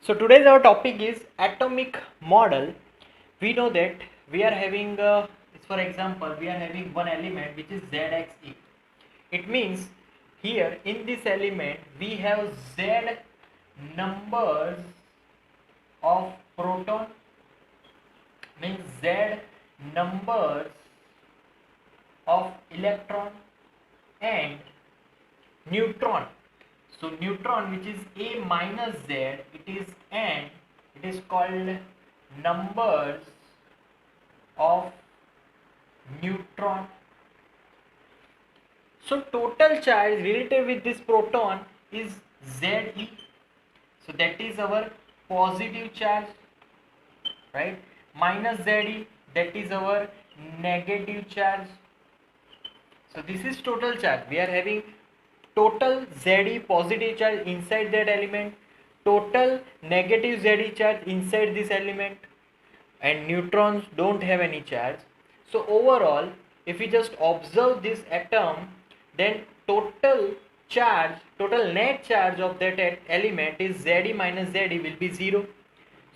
So today's our topic is atomic model. We know that we are having, for example, we are having one element which is ZXE. It means here in this element we have Z numbers of proton, means Z numbers of electron and neutron. So neutron, which is A minus Z, it is called numbers of neutron. So total charge related with this proton is Ze. So that is our positive charge, right? Minus Ze, that is our negative charge. So this is total charge. We are having total Ze positive charge inside that element, total negative Ze charge inside this element, and neutrons don't have any charge. So overall, if we just observe this atom, then total net charge of that element is Ze minus Ze will be 0.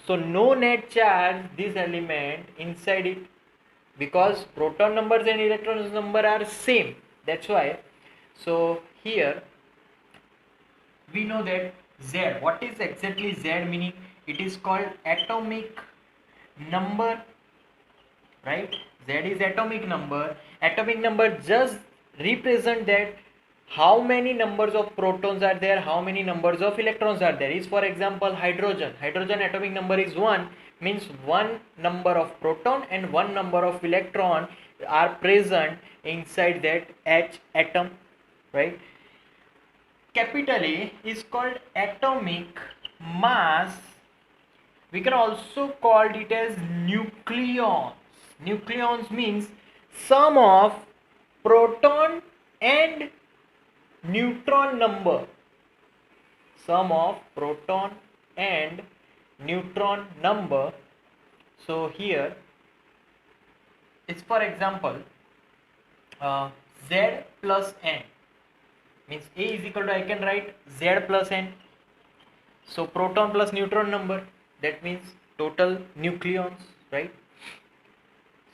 So no net charge this element inside it, because proton numbers and electron number are same. That's why. So here we know that Z, what is exactly Z meaning? It is called atomic number, right? Z is atomic number. Atomic number just represent that how many numbers of protons are there, how many numbers of electrons are there. Is for example hydrogen atomic number is 1, means one number of proton and one number of electron are present inside that H atom, right? Capital A is called atomic mass. We can also call it as nucleons. Nucleons means sum of proton and neutron number. Sum of proton and neutron number. So here it's for example Z plus N, means A is equal to, I can write Z plus N. So proton plus neutron number, that means total nucleons, right?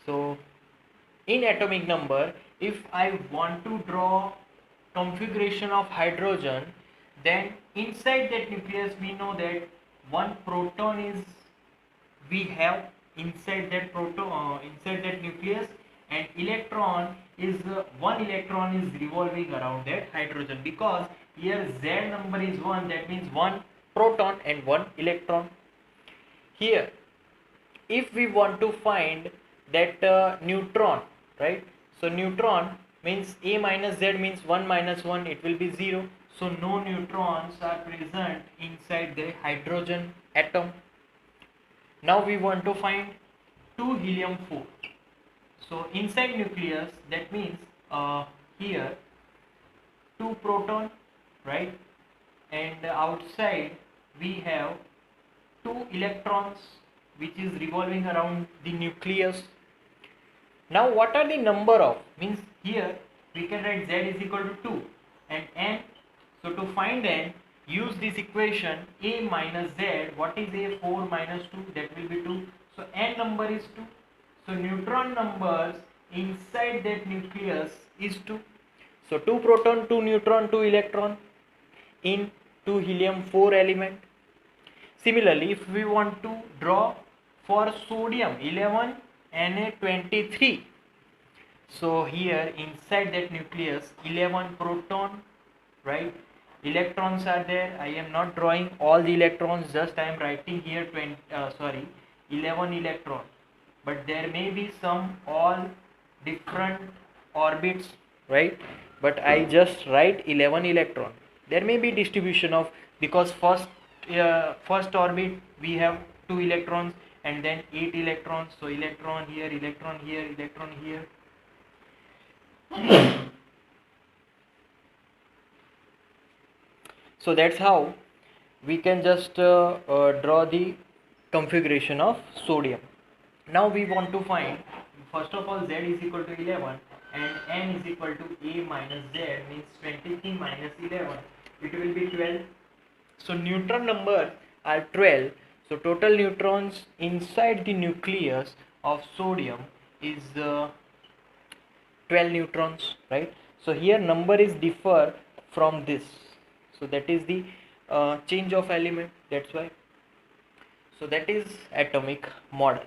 So in atomic number, if I want to draw configuration of hydrogen, then inside that nucleus we know that one proton is we have inside that inside that nucleus, and electron is one electron is revolving around that hydrogen, because here Z number is 1, that means one proton and one electron. Here if we want to find that neutron, right? So neutron means A minus Z means 1 minus 1, it will be 0. So no neutrons are present inside the hydrogen atom. Now we want to find 2 helium-4. So inside nucleus, that means here 2 proton, right? And outside we have 2 electrons which is revolving around the nucleus. Now what are the number of, means here we can write Z is equal to 2 and N. So to find N, use this equation A minus Z. What is A? 4 minus 2, that will be 2. So N number is 2. So neutron numbers inside that nucleus is 2. So 2 proton, 2 neutron, 2 electron in 2 helium-4 element. Similarly, if we want to draw for sodium 11 Na23, so here inside that nucleus 11 proton, right? Electrons are there. I am not drawing all the electrons, just I am writing here 11 electrons, but there may be some all different orbits, right? But I just write 11 electron. There may be distribution of, because first orbit we have 2 electrons and then 8 electrons, so electron here, electron here, electron here. So that's how we can just draw the configuration of sodium. Now we want to find, first of all, Z is equal to 11 and N is equal to A minus Z, means 23 minus 11, it will be 12. So neutron numbers are 12. So total neutrons inside the nucleus of sodium is 12 neutrons, right? So here number is differ from this, so that is the change of element, that's why. So that is atomic model.